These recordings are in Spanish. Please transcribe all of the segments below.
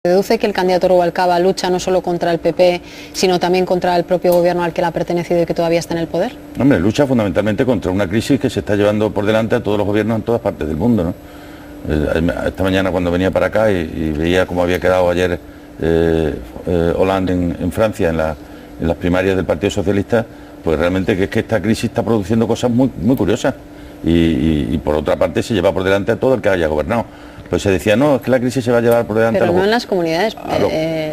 Deduce que el candidato Rubalcaba lucha no solo contra el PP, sino también contra el propio gobierno al que le ha pertenecido y que todavía está en el poder. Hombre, lucha fundamentalmente contra una crisis que se está llevando por delante a todos los gobiernos en todas partes del mundo, ¿no? Esta mañana cuando venía para acá y veía cómo había quedado ayer Hollande en Francia en las primarias del Partido Socialista, pues realmente que es que esta crisis está produciendo cosas muy curiosas y por otra parte se lleva por delante a todo el que haya gobernado. Pues se decía, no, es que la crisis se va a llevar por delante. Pero no en las comunidades,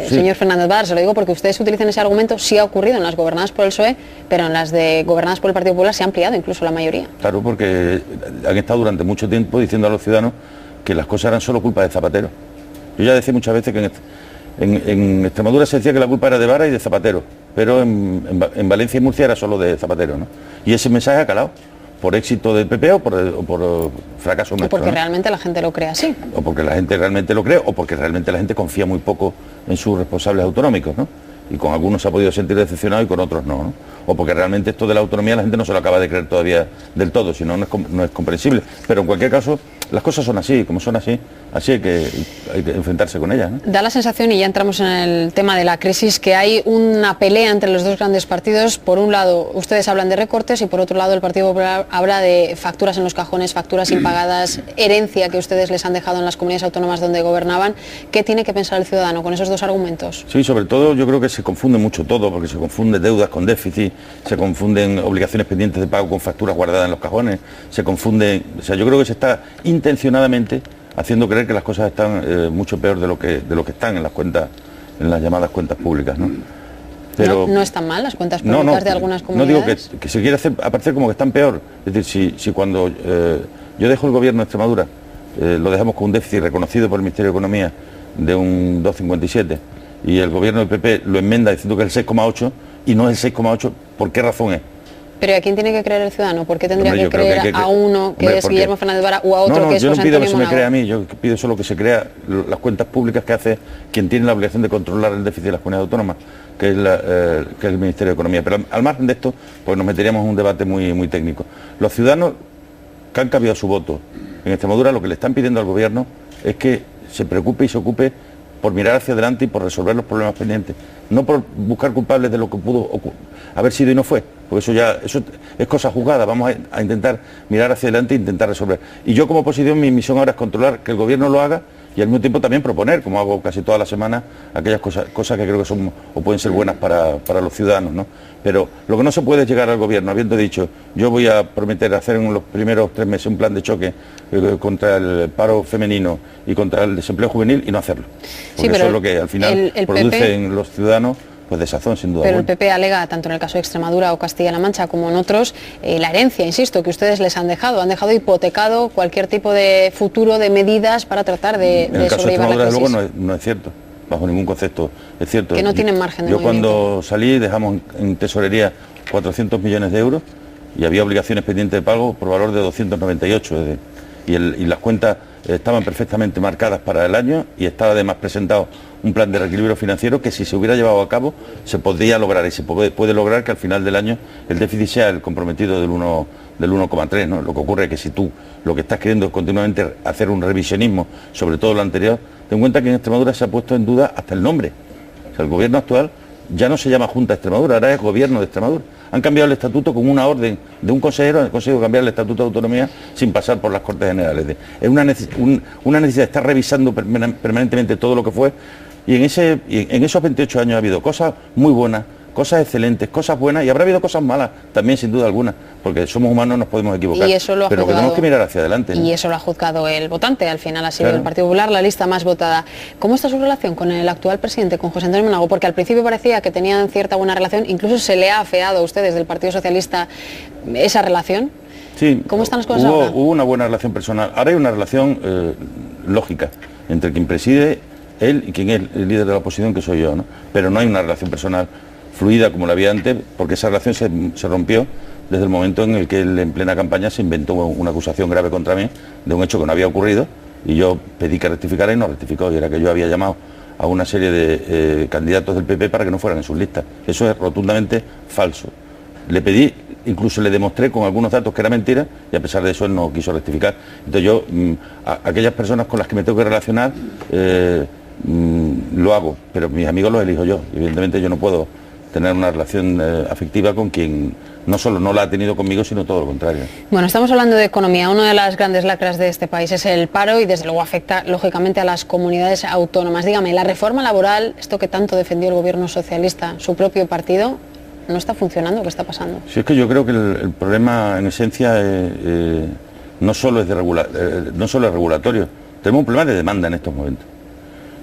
sí. Señor Fernández Vara, se lo digo porque ustedes utilizan ese argumento, sí ha ocurrido en las gobernadas por el PSOE, pero en las gobernadas por el Partido Popular se ha ampliado incluso la mayoría. Claro, porque han estado durante mucho tiempo diciendo a los ciudadanos que las cosas eran solo culpa de Zapatero. Yo ya decía muchas veces que en Extremadura se decía que la culpa era de Vara y de Zapatero, pero en Valencia y Murcia era solo de Zapatero, ¿no? Y ese mensaje ha calado. ¿Por éxito del PP o por fracaso nuestro? O porque realmente la gente lo cree así. O porque la gente realmente lo cree, o porque realmente la gente confía muy poco en sus responsables autonómicos, ¿no? Y con algunos se ha podido sentir decepcionado y con otros no, ¿no? O porque realmente esto de la autonomía la gente no se lo acaba de creer todavía del todo, si no, no es comprensible. Pero en cualquier caso, las cosas son así, como son así hay que enfrentarse con ellas, ¿no? Da la sensación, y ya entramos en el tema de la crisis, que hay una pelea entre los dos grandes partidos. Por un lado, ustedes hablan de recortes y por otro lado el Partido Popular habla de facturas en los cajones, facturas impagadas, herencia que ustedes les han dejado en las comunidades autónomas donde gobernaban. ¿Qué tiene que pensar el ciudadano con esos dos argumentos? Sí, sobre todo yo creo que se confunde mucho todo, porque se confunde deudas con déficit, se confunden obligaciones pendientes de pago con facturas guardadas en los cajones, se confunde, o sea, yo creo que se está intencionadamente haciendo creer que las cosas están mucho peor de lo que están en las cuentas, en las llamadas cuentas públicas, ¿no? Pero no están mal las cuentas públicas de algunas comunidades. No digo que se quiere hacer aparecer como que están peor. Es decir, si cuando yo dejo el gobierno de Extremadura, lo dejamos con un déficit reconocido por el Ministerio de Economía de un 2,57 y el gobierno del PP lo enmenda diciendo que es el 6,8 y no es el 6,8, ¿por qué razón es? Pero ¿a quién tiene que creer el ciudadano? ¿Por qué tendría que creer a uno que es Guillermo Fernández Vara o a otro que es José Antonio Monagua? Yo no pido que se me crea a mí, yo pido solo que se crea las cuentas públicas que hace quien tiene la obligación de controlar el déficit de las comunidades autónomas, que es el Ministerio de Economía. Pero al margen de esto, pues nos meteríamos en un debate muy técnico. Los ciudadanos que han cambiado su voto en Extremadura, lo que le están pidiendo al gobierno es que se preocupe y se ocupe por mirar hacia adelante y por resolver los problemas pendientes, no por buscar culpables de lo que pudo haber sido y no fue, porque eso es cosa juzgada. Vamos a intentar mirar hacia adelante e intentar resolver. Y yo como oposición, mi misión ahora es controlar que el gobierno lo haga y al mismo tiempo también proponer, como hago casi todas las semanas, aquellas cosas que creo que son o pueden ser buenas para los ciudadanos, ¿no? Pero lo que no se puede es llegar al gobierno habiendo dicho, yo voy a prometer hacer en los primeros 3 meses un plan de choque contra el paro femenino y contra el desempleo juvenil y no hacerlo. Porque eso es lo que al final produce en los ciudadanos pues desazón, sin duda. Pero el PP alega, tanto en el caso de Extremadura o Castilla-La Mancha como en otros, la herencia, insisto, que ustedes les han dejado hipotecado cualquier tipo de futuro de medidas para tratar de en el caso sobrellevar de la crisis. Luego no es cierto, bajo ningún concepto es cierto. Que no tienen margen de movimiento. Cuando salí dejamos en tesorería 400 millones de euros y había obligaciones pendientes de pago por valor de 298, y las cuentas estaban perfectamente marcadas para el año y estaba además presentado un plan de reequilibrio financiero que si se hubiera llevado a cabo se podría lograr y se puede lograr que al final del año el déficit sea el comprometido del 1,3, ¿no? Lo que ocurre es que si tú lo que estás queriendo es continuamente hacer un revisionismo sobre todo lo anterior, ten en cuenta que en Extremadura se ha puesto en duda hasta el nombre. O sea, el gobierno actual ya no se llama Junta de Extremadura, ahora es Gobierno de Extremadura. Han cambiado el estatuto con una orden de un consejero, han conseguido cambiar el estatuto de autonomía sin pasar por las Cortes Generales. Es una necesidad de estar revisando permanentemente todo lo que fue, y en esos 28 años ha habido cosas muy buenas, cosas excelentes, cosas buenas, y habrá habido cosas malas también, sin duda alguna, porque somos humanos, nos podemos equivocar, pero que tenemos que mirar hacia adelante, ¿no? Y eso lo ha juzgado el votante, al final ha sido el Partido Popular la lista más votada. ¿Cómo está su relación con el actual presidente, con José Antonio Monagua? Porque al principio parecía que tenían cierta buena relación, incluso se le ha afeado a ustedes del Partido Socialista esa relación. Sí, ¿cómo están las cosas ahora? Hubo una buena relación personal, ahora hay una relación lógica entre quien preside él y quien es el líder de la oposición, que soy yo, ¿no? Pero no hay una relación personal fluida como la había antes, porque esa relación se rompió desde el momento en el que él en plena campaña se inventó una acusación grave contra mí de un hecho que no había ocurrido y yo pedí que rectificara y no rectificó, y era que yo había llamado a una serie de candidatos del PP para que no fueran en sus listas. Eso es rotundamente falso. Le pedí, incluso le demostré con algunos datos que era mentira y a pesar de eso él no quiso rectificar. Entonces yo, aquellas personas con las que me tengo que relacionar, lo hago, pero mis amigos los elijo yo. Evidentemente yo no puedo tener una relación afectiva con quien no solo no la ha tenido conmigo, sino todo lo contrario. Bueno, estamos hablando de economía. Una de las grandes lacras de este país es el paro y desde luego afecta lógicamente a las comunidades autónomas. Dígame, la reforma laboral, esto que tanto defendió el gobierno socialista, su propio partido, ¿no está funcionando? ¿Qué está pasando? Sí, es que yo creo que el problema en esencia no solo es regulatorio, tenemos un problema de demanda en estos momentos.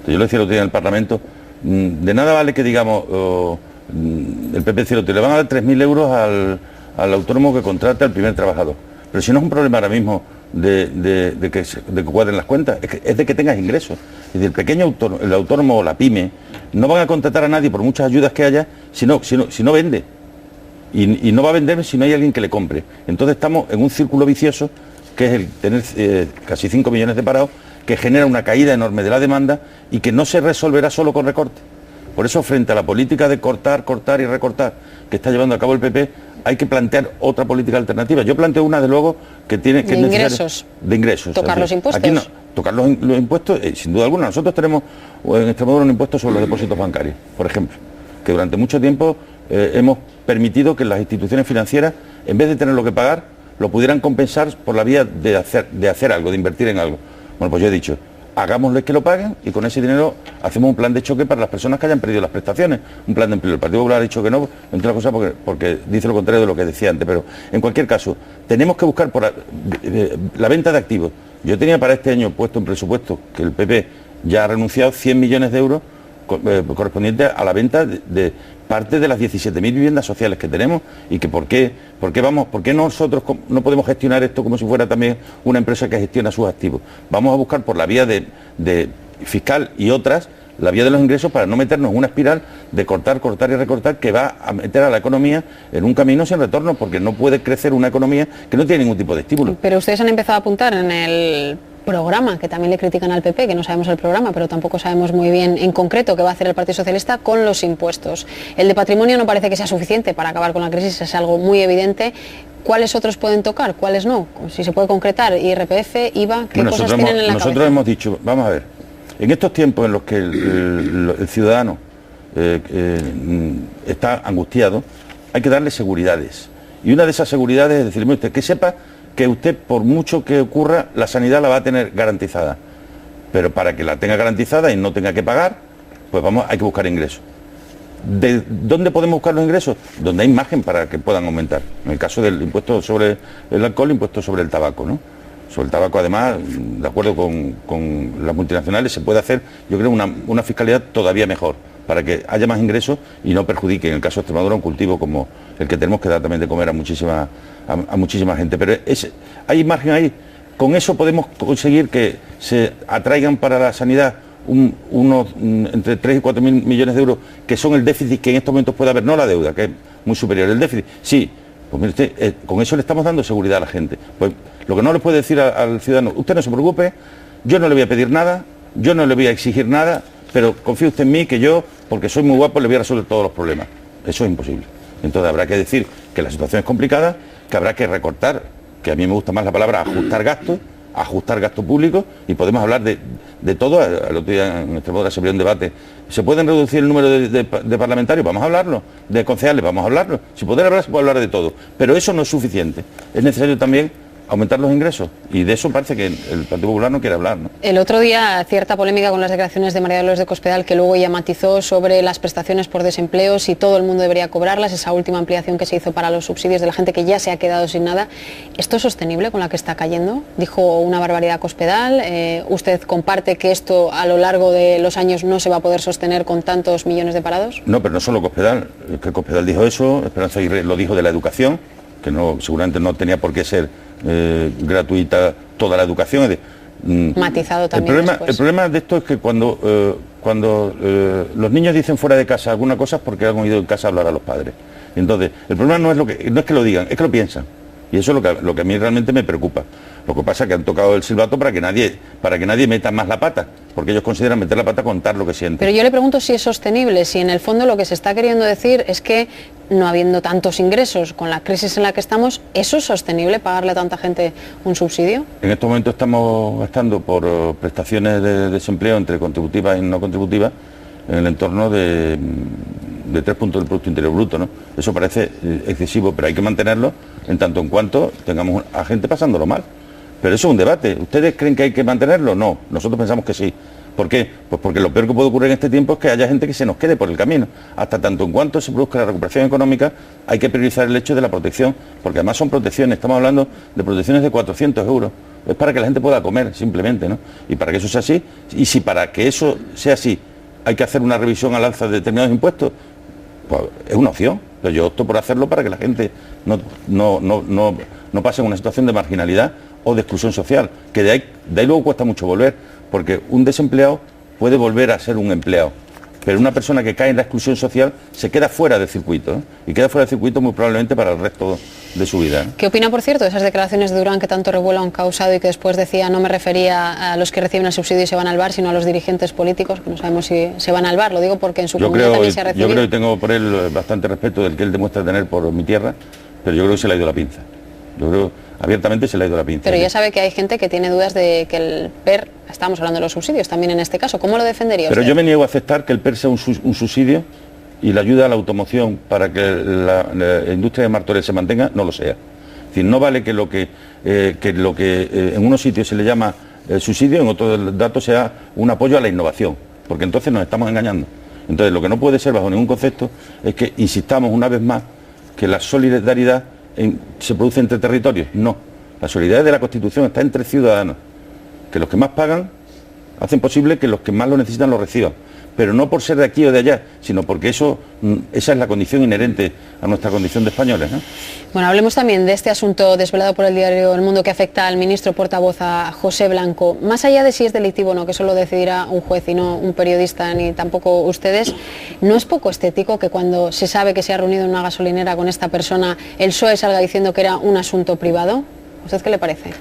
Yo lo decía el otro día en el Parlamento, de nada vale que digamos, el PP decía, le van a dar 3.000 euros al autónomo que contrata al primer trabajador. Pero si no es un problema ahora mismo de que cuadren las cuentas, es de que tengas ingresos. Es decir, el pequeño autónomo, el autónomo o la pyme, no van a contratar a nadie por muchas ayudas que haya si no vende. Y no va a vender si no hay alguien que le compre. Entonces estamos en un círculo vicioso, que es el tener casi 5 millones de parados, que genera una caída enorme de la demanda y que no se resolverá solo con recortes. Por eso, frente a la política de cortar, cortar y recortar que está llevando a cabo el PP, hay que plantear otra política alternativa. Yo planteo una, de luego, que tiene que... De ingresos. De ingresos. Tocar los impuestos. Aquí no, tocar los impuestos, sin duda alguna. Nosotros tenemos en Extremadura un impuesto sobre los depósitos bancarios, por ejemplo, que durante mucho tiempo hemos permitido que las instituciones financieras, en vez de tener lo que pagar, lo pudieran compensar por la vía de hacer algo, de invertir en algo. Bueno, pues yo he dicho, hagámosles que lo paguen y con ese dinero hacemos un plan de choque para las personas que hayan perdido las prestaciones, un plan de empleo. El Partido Popular ha dicho que no, entre otras cosas porque dice lo contrario de lo que decía antes, pero en cualquier caso, tenemos que buscar por la venta de activos. Yo tenía para este año puesto en presupuesto, que el PP ya ha renunciado, 100 millones de euros correspondientes a la venta de parte de las 17.000 viviendas sociales que tenemos, y que por qué nosotros no podemos gestionar esto como si fuera también una empresa que gestiona sus activos. Vamos a buscar por la vía de fiscal y otras, la vía de los ingresos, para no meternos en una espiral de cortar, cortar y recortar, que va a meter a la economía en un camino sin retorno, porque no puede crecer una economía que no tiene ningún tipo de estímulo. Pero ustedes han empezado a apuntar en el programa, que también le critican al PP, que no sabemos el programa, pero tampoco sabemos muy bien en concreto qué va a hacer el Partido Socialista con los impuestos. El de patrimonio no parece que sea suficiente para acabar con la crisis, es algo muy evidente. ¿Cuáles otros pueden tocar? ¿Cuáles no? Si se puede concretar, IRPF, IVA, ¿qué cosas tienen en la cabeza? Nosotros hemos dicho, vamos a ver, en estos tiempos en los que el ciudadano está angustiado, hay que darle seguridades. Y una de esas seguridades es decirle, usted, que sepa que usted, por mucho que ocurra, la sanidad la va a tener garantizada. Pero para que la tenga garantizada y no tenga que pagar, pues hay que buscar ingresos. ¿De dónde podemos buscar los ingresos? Donde hay margen para que puedan aumentar. En el caso del impuesto sobre el alcohol, impuesto sobre el tabaco, ¿no? Sobre el tabaco, además, de acuerdo con las multinacionales, se puede hacer, yo creo, una fiscalidad todavía mejor, para que haya más ingresos y no perjudique, en el caso de Extremadura, un cultivo como el que tenemos que dar también de comer a muchísima gente. Pero hay margen ahí. Con eso podemos conseguir que se atraigan para la sanidad unos entre 3 y 4 mil millones de euros, que son el déficit que en estos momentos puede haber, no la deuda, que es muy superior. El déficit, sí, pues mire usted, con eso le estamos dando seguridad a la gente. Pues lo que no le puede decir al ciudadano, usted no se preocupe, yo no le voy a pedir nada, yo no le voy a exigir nada, pero confíe usted en mí, que yo, porque soy muy guapo, le voy a resolver todos los problemas. Eso es imposible. Entonces habrá que decir que la situación es complicada, que habrá que recortar, que a mí me gusta más la palabra ajustar gasto público, y podemos hablar de todo. El otro día en Extremadura se abrió un debate. ¿Se pueden reducir el número de parlamentarios? Vamos a hablarlo. ¿De concejales? Vamos a hablarlo. Si poder hablar, se puede hablar de todo. Pero eso no es suficiente. Es necesario también aumentar los ingresos, y de eso parece que el Partido Popular no quiere hablar, ¿no? El otro día, cierta polémica con las declaraciones de María Dolores de Cospedal, que luego ella matizó sobre las prestaciones por desempleo, si todo el mundo debería cobrarlas, esa última ampliación que se hizo para los subsidios de la gente que ya se ha quedado sin nada. ¿Esto es sostenible con la que está cayendo? Dijo una barbaridad Cospedal. ¿Usted comparte que esto a lo largo de los años no se va a poder sostener con tantos millones de parados? No, pero no solo Cospedal. Es que Cospedal dijo eso, Esperanza Aguirre lo dijo de la educación, que seguramente no tenía por qué ser gratuita toda la educación. Matizado también. El problema de esto es que cuando los niños dicen fuera de casa alguna cosa, es porque han oído en casa hablar a los padres. Entonces, el problema no es que lo digan, es que lo piensan. Y eso es lo que a mí realmente me preocupa. Lo que pasa es que han tocado el silbato para que nadie meta más la pata, porque ellos consideran meter la pata contar lo que sienten. Pero yo le pregunto si es sostenible, si en el fondo lo que se está queriendo decir es que, no habiendo tantos ingresos con la crisis en la que estamos, ¿eso es sostenible, pagarle a tanta gente un subsidio? En estos momentos estamos gastando por prestaciones de desempleo, entre contributivas y no contributivas, en el entorno de 3 puntos del Producto Interior Bruto, ¿no? Eso parece excesivo, pero hay que mantenerlo en tanto en cuanto tengamos a gente pasándolo mal. Pero eso es un debate. ¿Ustedes creen que hay que mantenerlo? No, nosotros pensamos que sí. ¿Por qué? Pues porque lo peor que puede ocurrir en este tiempo es que haya gente que se nos quede por el camino. Hasta tanto en cuanto se produzca la recuperación económica, hay que priorizar el hecho de la protección, porque además son protecciones, estamos hablando de protecciones de 400 euros. Es para que la gente pueda comer, simplemente, ¿no? Y para que eso sea así, y si para que eso sea así hay que hacer una revisión al alza de determinados impuestos, pues es una opción. Pero yo opto por hacerlo para que la gente no pase en una situación de marginalidad o de exclusión social, que de ahí luego cuesta mucho volver, porque un desempleado puede volver a ser un empleado, pero una persona que cae en la exclusión social se queda fuera del circuito, ¿no? Y queda fuera del circuito muy probablemente para el resto de su vida, ¿no? ¿Qué opina, por cierto, de esas declaraciones de Durán que tanto revuelo han causado y que después decía, no me refería a los que reciben el subsidio y se van al bar, sino a los dirigentes políticos, que no sabemos si se van al bar? Lo digo porque en su comunidad también se ha recibido. Yo creo que tengo por él bastante respeto del que él demuestra tener por mi tierra, pero yo creo que se le ha ido la pinza. Yo creo abiertamente se le ha ido la pinza. Pero ya sabe que hay gente que tiene dudas de que el PER, estamos hablando de los subsidios también en este caso, ¿cómo lo defendería usted? Pero yo me niego a aceptar que el PER sea un subsidio y la ayuda a la automoción para que la industria de Martorell se mantenga, no lo sea. Es decir, no vale que lo que en unos sitios se le llama subsidio, en otros datos sea un apoyo a la innovación, porque entonces nos estamos engañando. Entonces lo que no puede ser bajo ningún concepto es que insistamos una vez más que la solidaridad se produce entre territorios. No, la solidaridad de la Constitución está entre ciudadanos, que los que más pagan hacen posible que los que más lo necesitan lo reciban, pero no por ser de aquí o de allá, sino porque esa es la condición inherente a nuestra condición de españoles, ¿no? Bueno, hablemos también de este asunto desvelado por el diario El Mundo que afecta al ministro portavoz, a José Blanco. Más allá de si es delictivo o no, que eso lo decidirá un juez y no un periodista ni tampoco ustedes, ¿no es poco estético que cuando se sabe que se ha reunido en una gasolinera con esta persona, el PSOE salga diciendo que era un asunto privado? ¿A usted qué le parece?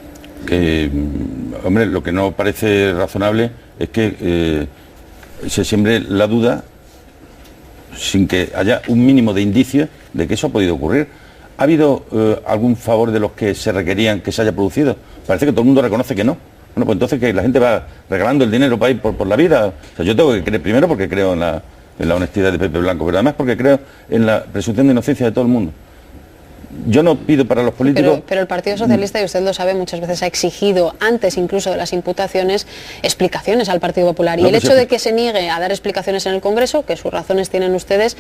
Hombre, lo que no parece razonable es que se siembre la duda sin que haya un mínimo de indicios de que eso ha podido ocurrir. ¿Ha habido algún favor de los que se requerían que se haya producido? Parece que todo el mundo reconoce que no. Bueno, pues entonces que la gente va regalando el dinero para ir por la vida. O sea, yo tengo que creer primero porque creo en la honestidad de Pepe Blanco, pero además porque creo en la presunción de inocencia de todo el mundo. Yo no pido para los políticos... Pero el Partido Socialista, y usted lo sabe, muchas veces ha exigido, antes incluso de las imputaciones, explicaciones al Partido Popular. Y el hecho de que se niegue a dar explicaciones en el Congreso, que sus razones tienen ustedes,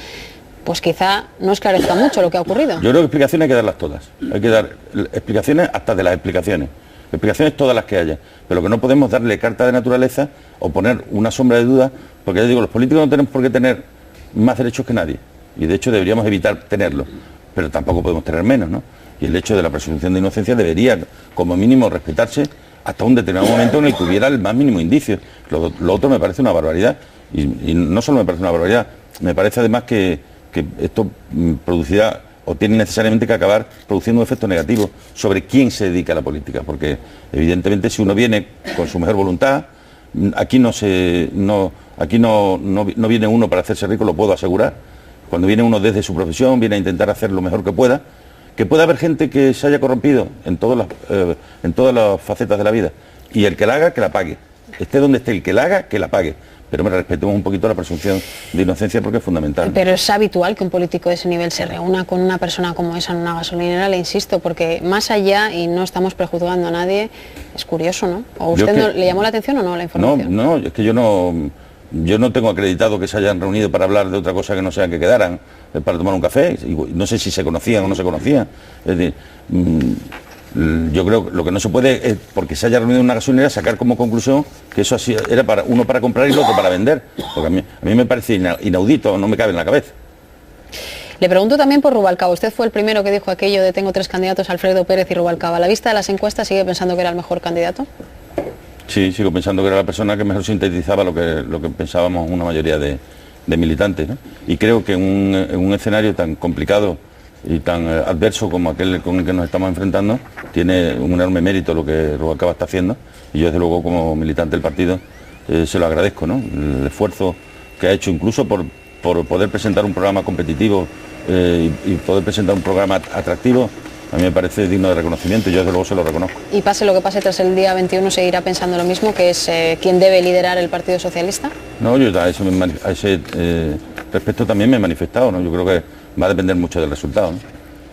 pues quizá no esclarezca mucho lo que ha ocurrido. Yo creo que explicaciones hay que darlas todas. Hay que dar explicaciones hasta de las explicaciones. Explicaciones todas las que haya. Pero lo que no podemos darle carta de naturaleza o poner una sombra de duda, porque ya digo, los políticos no tenemos por qué tener más derechos que nadie. Y de hecho deberíamos evitar tenerlos. Pero tampoco podemos tener menos, ¿no? Y el hecho de la presunción de inocencia debería, como mínimo, respetarse hasta un determinado momento en el que hubiera el más mínimo indicio. Lo otro me parece una barbaridad. Y no solo me parece una barbaridad, me parece además que esto producirá o tiene necesariamente que acabar produciendo un efecto negativo sobre quién se dedica a la política. Porque evidentemente si uno viene con su mejor voluntad, aquí no viene uno para hacerse rico, lo puedo asegurar. Cuando viene uno desde su profesión, viene a intentar hacer lo mejor que pueda haber gente que se haya corrompido en todas las facetas de la vida. Y el que la haga, que la pague. Esté donde esté el que la haga, que la pague. Pero respetemos un poquito la presunción de inocencia porque es fundamental. Pero es habitual que un político de ese nivel se reúna con una persona como esa en una gasolinera, le insisto, porque más allá, y no estamos prejuzgando a nadie, es curioso, ¿no? ¿O usted le llamó la atención o no la información? No, es que yo no tengo acreditado que se hayan reunido para hablar de otra cosa que no sea que quedaran para tomar un café. No sé si se conocían o no se conocían. Es decir, yo creo que lo que no se puede es, porque se haya reunido en una gasolinera, sacar como conclusión que eso así era uno para comprar y el otro para vender. Porque a mí me parece inaudito, no me cabe en la cabeza. Le pregunto también por Rubalcaba. Usted fue el primero que dijo aquello de tengo 3 candidatos, Alfredo Pérez y Rubalcaba. ¿A la vista de las encuestas sigue pensando que era el mejor candidato? Sí, sigo pensando que era la persona que mejor sintetizaba lo que pensábamos una mayoría de militantes, ¿no? Y creo que en un escenario tan complicado y tan adverso como aquel con el que nos estamos enfrentando, tiene un enorme mérito lo que Rubalcaba está haciendo, y yo desde luego como militante del partido se lo agradezco, ¿no? El esfuerzo que ha hecho incluso por poder presentar un programa competitivo y poder presentar un programa atractivo, a mí me parece digno de reconocimiento y yo desde luego se lo reconozco. Y pase lo que pase tras el día 21, ¿seguirá pensando lo mismo, que es quién debe liderar el Partido Socialista? No, yo a ese respecto también me he manifestado, ¿no? Yo creo que va a depender mucho del resultado, ¿no?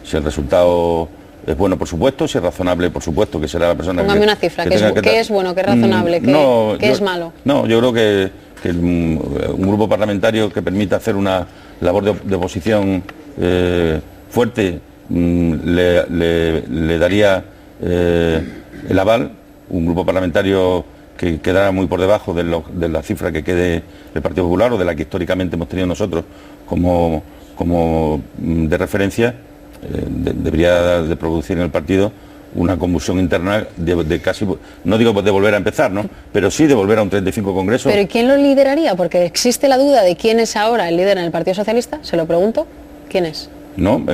Si el resultado es bueno, por supuesto, si es razonable, por supuesto, que será la persona Póngame una cifra, ¿qué es bueno, qué es razonable, qué es malo? No, yo creo que un grupo parlamentario que permita hacer una labor de oposición fuerte le daría el aval. Un grupo parlamentario que quedara muy por debajo de la cifra que quede el Partido Popular o de la que históricamente hemos tenido nosotros como de referencia, debería de producir en el partido una convulsión interna de casi, no digo de volver a empezar, ¿no? Pero sí de volver a un 35 Congreso. ¿Pero quién lo lideraría? Porque existe la duda de quién es ahora el líder en el Partido Socialista. Se lo pregunto. ¿Quién es? No,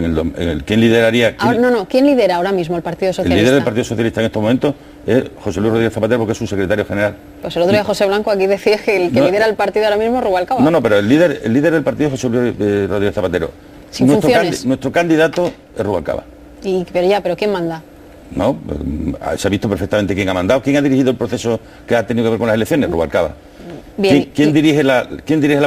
¿quién lideraría? ¿Quién lidera ahora mismo el Partido Socialista? El líder del Partido Socialista en estos momentos es José Luis Rodríguez Zapatero, porque es su secretario general. Pues el otro día José Blanco aquí decía que el que lidera el partido ahora mismo es Rubalcaba. No, pero el líder del partido es José Luis Rodríguez Zapatero. Nuestro candidato es Rubalcaba. Pero ¿quién manda? No, se ha visto perfectamente quién ha mandado. ¿Quién ha dirigido el proceso que ha tenido que ver con las elecciones? Rubalcaba. Bien, ¿Quién dirige la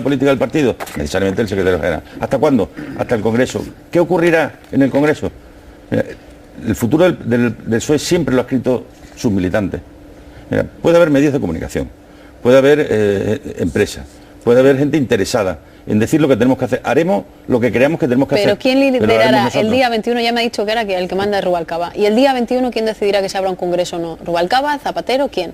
política del partido? Necesariamente el secretario general. ¿Hasta cuándo? Hasta el Congreso. ¿Qué ocurrirá en el Congreso? El futuro del PSOE siempre lo ha escrito sus militantes. Puede haber medios de comunicación, puede haber empresas, puede haber gente interesada en decir lo que tenemos que hacer. Haremos lo que creamos que tenemos que hacer. Pero ¿quién liderará el día 21? Ya me ha dicho que era el que manda es Rubalcaba. ¿Y el día 21 quién decidirá que se abra un Congreso o no? ¿Rubalcaba, Zapatero, quién?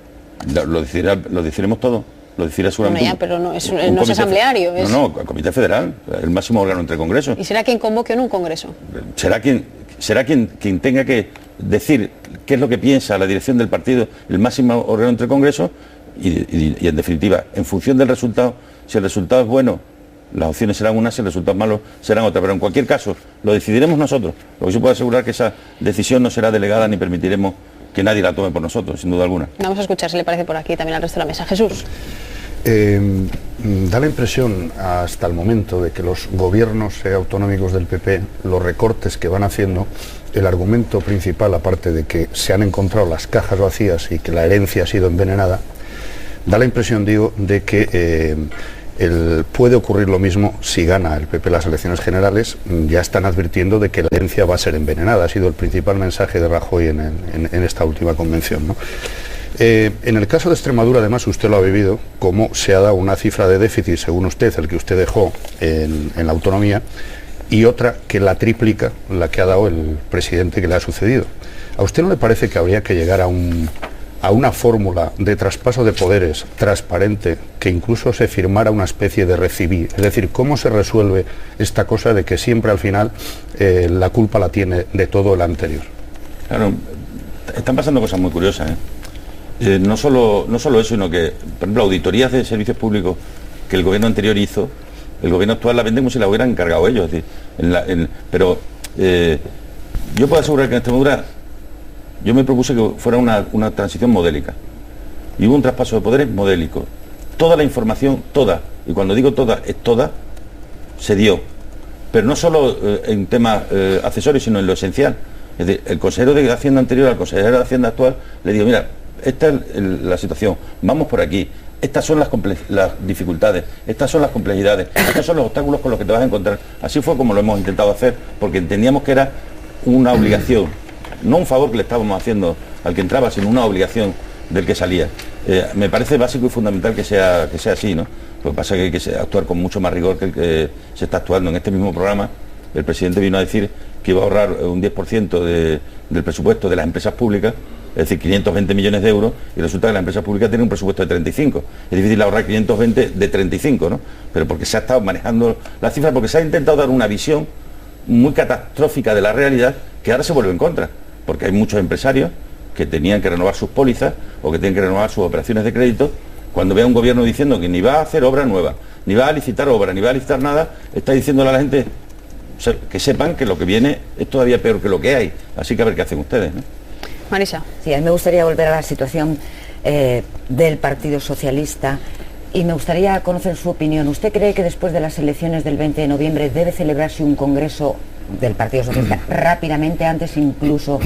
Lo decidiremos todo. Lo decidirá seguramente. Bueno, pero no es asambleario. No, el Comité Federal, el máximo órgano entre congresos. ¿Y será quien convoque en un congreso? Será quien tenga que decir qué es lo que piensa la dirección del partido, el máximo órgano entre congresos, y en definitiva, en función del resultado, si el resultado es bueno, las opciones serán unas, si el resultado es malo, serán otras. Pero en cualquier caso, lo decidiremos nosotros. Lo que sí puedo asegurar que esa decisión no será delegada ni permitiremos que nadie la tome por nosotros, sin duda alguna. Vamos a escuchar si le parece por aquí también al resto de la mesa. Jesús. Da la impresión hasta el momento de que los gobiernos autonómicos del PP, los recortes que van haciendo, el argumento principal, aparte de que se han encontrado las cajas vacías y que la herencia ha sido envenenada, da la impresión, digo, de que puede ocurrir lo mismo si gana el PP las elecciones generales. Ya están advirtiendo de que la herencia va a ser envenenada. Ha sido el principal mensaje de Rajoy en esta última convención, ¿no? En el caso de Extremadura, además, usted lo ha vivido, cómo se ha dado una cifra de déficit, según usted, el que usted dejó en la autonomía, y otra que la triplica la que ha dado el presidente que le ha sucedido. ¿A usted no le parece que habría que llegar a una fórmula de traspaso de poderes transparente, que incluso se firmara una especie de recibir? Es decir, ¿cómo se resuelve esta cosa de que siempre al final la culpa la tiene de todo el anterior? Claro, están pasando cosas muy curiosas, no solo eso, sino que, por ejemplo, auditorías de servicios públicos que el gobierno anterior hizo, el gobierno actual la vende como si la hubieran encargado ellos. Es decir, pero yo puedo asegurar que en Extremadura yo me propuse que fuera una transición modélica. Y hubo un traspaso de poderes modélico. Toda la información, toda, y cuando digo toda, es toda, se dio. Pero no solo en temas accesorios, sino en lo esencial. Es decir, el consejero de Hacienda anterior al consejero de Hacienda actual le digo, mira, esta es la situación, vamos por aquí, estas son las dificultades, estas son las complejidades, estos son los obstáculos con los que te vas a encontrar. Así fue como lo hemos intentado hacer, porque entendíamos que era una obligación, no un favor que le estábamos haciendo al que entraba, sino una obligación del que salía. Me parece básico y fundamental que sea así, ¿no? Lo que pasa es que hay que actuar con mucho más rigor que el que se está actuando. En este mismo programa, el presidente vino a decir que iba a ahorrar un 10% del presupuesto de las empresas públicas, es decir, 520 millones de euros, y resulta que la empresa pública tiene un presupuesto de 35. Es difícil ahorrar 520 de 35, ¿no? Pero porque se ha estado manejando las cifras, porque se ha intentado dar una visión muy catastrófica de la realidad que ahora se vuelve en contra, porque hay muchos empresarios que tenían que renovar sus pólizas o que tienen que renovar sus operaciones de crédito. Cuando ve a un gobierno diciendo que ni va a hacer obra nueva, ni va a licitar obra, ni va a licitar nada, está diciéndole a la gente que sepan que lo que viene es todavía peor que lo que hay. Así que a ver qué hacen ustedes, ¿no? Marisa. Sí, a mí me gustaría volver a la situación del Partido Socialista y me gustaría conocer su opinión. ¿Usted cree que después de las elecciones del 20 de noviembre debe celebrarse un congreso del Partido Socialista rápidamente, antes incluso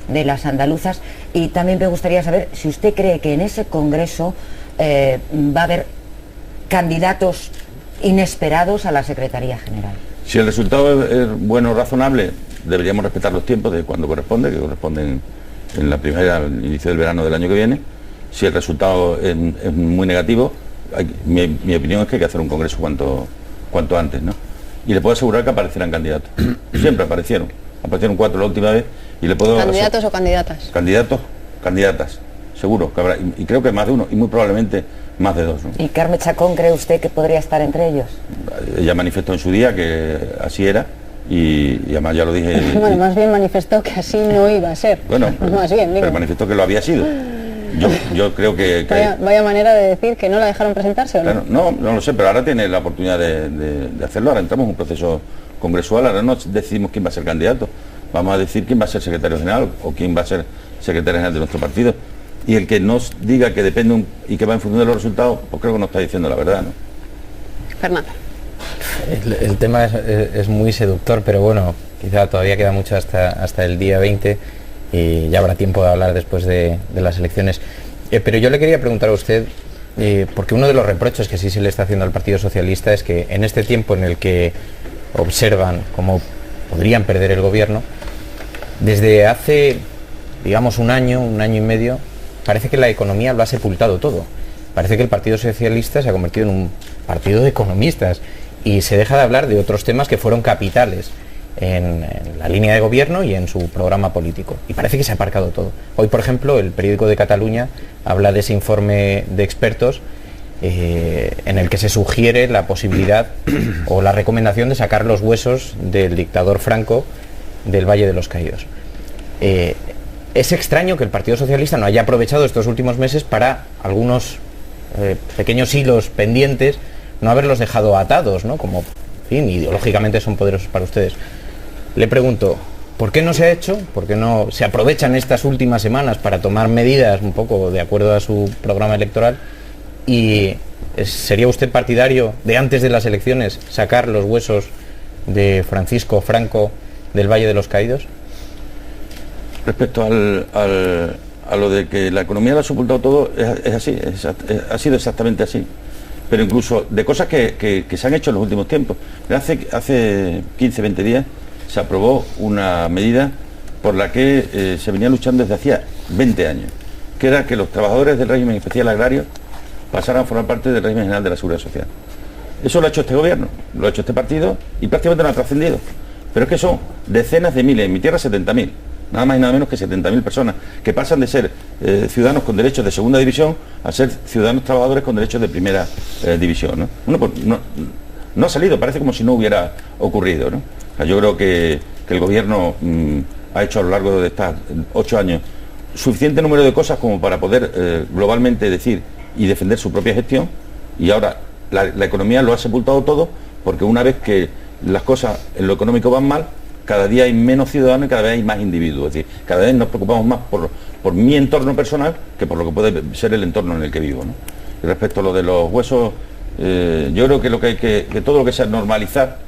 de las andaluzas. Y también me gustaría saber si usted cree que en ese Congreso va a haber candidatos inesperados a la Secretaría General. Si el resultado es bueno, razonable, deberíamos respetar los tiempos de cuando corresponde, que corresponden en la primavera, al inicio del verano del año que viene. Si el resultado es muy negativo, mi opinión es que hay que hacer un congreso cuanto antes, ¿no? Y le puedo asegurar que aparecerán candidatos. Siempre aparecieron 4 la última vez, y le puedo... ¿Candidatos o candidatas? Candidatos, candidatas, seguro que habrá, y creo que más de uno, y muy probablemente más de 2, ¿no? ¿Y Carme Chacón cree usted que podría estar entre ellos? Ella manifestó en su día que así era, y además ya lo dije... Bueno, más bien manifestó que así no iba a ser. Bueno, más bien, pero manifestó que lo había sido. Yo creo que... Vaya manera de decir que no la dejaron presentarse, ¿o no? Claro, no lo sé, pero ahora tiene la oportunidad de hacerlo. Ahora entramos en un proceso congresual, ahora no decidimos quién va a ser candidato. Vamos a decir quién va a ser secretario general o quién va a ser secretario general de nuestro partido. Y el que nos diga que depende y que va en función de los resultados, pues creo que no está diciendo la verdad, ¿no? Fernando. El tema es muy seductor, pero bueno, quizá todavía queda mucho hasta el día 20 y ya habrá tiempo de hablar después de las elecciones. Pero yo le quería preguntar a usted, porque uno de los reproches que sí se le está haciendo al Partido Socialista es que en este tiempo en el que observan cómo podrían perder el gobierno, desde hace, digamos, un año y medio, parece que la economía lo ha sepultado todo. Parece que el Partido Socialista se ha convertido en un partido de economistas y se deja de hablar de otros temas que fueron capitales en la línea de gobierno y en su programa político. Y parece que se ha aparcado todo. Hoy, por ejemplo, el periódico de Cataluña habla de ese informe de expertos en el que se sugiere la posibilidad o la recomendación de sacar los huesos del dictador Franco del Valle de los Caídos. Es extraño que el Partido Socialista no haya aprovechado estos últimos meses para algunos pequeños hilos pendientes, no haberlos dejado atados, ¿no? Como, en fin, ideológicamente son poderosos para ustedes. Le pregunto, ¿por qué no se ha hecho? ¿Por qué no se aprovechan estas últimas semanas para tomar medidas un poco de acuerdo a su programa electoral? ¿Y sería usted partidario de antes de las elecciones sacar los huesos de Francisco Franco del Valle de los Caídos? Respecto a lo de que la economía lo ha sepultado todo, es así, ha sido exactamente así. Pero incluso de cosas que se han hecho en los últimos tiempos. Hace 15, 20 días se aprobó una medida por la que se venía luchando desde hacía 20 años, que era que los trabajadores del régimen especial agrario pasaran a formar parte del régimen general de la Seguridad Social. Eso lo ha hecho este gobierno, lo ha hecho este partido y prácticamente no ha trascendido. Pero es que son decenas de miles, en mi tierra 70.000, nada más y nada menos que 70.000 personas que pasan de ser ciudadanos con derechos de segunda división a ser ciudadanos trabajadores con derechos de primera división, ¿no? Bueno, pues no ha salido, parece como si no hubiera ocurrido, ¿no? O sea, yo creo que el gobierno ha hecho a lo largo de estos 8 años suficiente número de cosas como para poder globalmente decir y defender su propia gestión, y ahora la economía lo ha sepultado todo, porque una vez que las cosas en lo económico van mal, cada día hay menos ciudadanos y cada vez hay más individuos. Es decir, cada vez nos preocupamos más por mi entorno personal que por lo que puede ser el entorno en el que vivo, ¿no? Y respecto a lo de los huesos, yo creo que lo que hay que todo lo que sea normalizar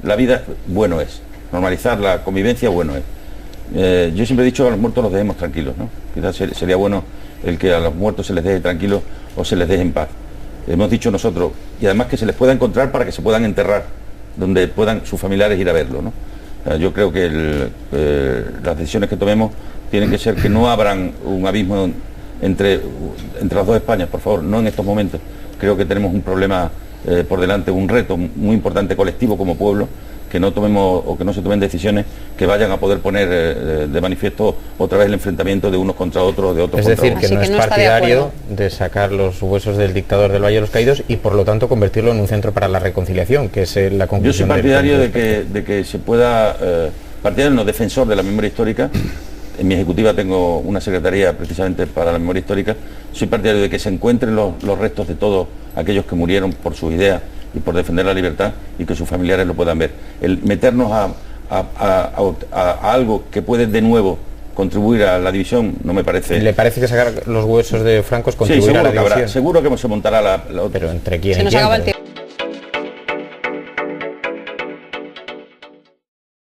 la vida, bueno es. Normalizar la convivencia, bueno es. Yo siempre he dicho que a los muertos los dejemos tranquilos, ¿no? Quizás sería bueno el que a los muertos se les deje tranquilos o se les deje en paz. Hemos dicho nosotros, y además que se les pueda encontrar para que se puedan enterrar, donde puedan sus familiares ir a verlo, ¿no? Yo creo que las decisiones que tomemos tienen que ser que no abran un abismo entre las dos Españas, por favor, no en estos momentos. Creo que tenemos un problema por delante, un reto muy importante colectivo como pueblo, que no tomemos o que no se tomen decisiones que vayan a poder poner de manifiesto otra vez el enfrentamiento de unos contra otros, de otros es contra decir, otros. que no es partidario de sacar los huesos del dictador del Valle de los Caídos y por lo tanto convertirlo en un centro para la reconciliación, que es la conclusión. Yo soy partidario de que se pueda, partidario no, defensor de la memoria histórica. En mi ejecutiva tengo una secretaría precisamente para la memoria histórica. Soy partidario de que se encuentren los restos de todos aquellos que murieron por sus ideas y por defender la libertad y que sus familiares lo puedan ver. El meternos a algo que puede de nuevo contribuir a la división no me parece... ¿Le parece que sacar los huesos de Franco es contribuir a la división? Seguro que se montará la otra. Pero ¿entre quién se y nos quién? acaba el tiempo.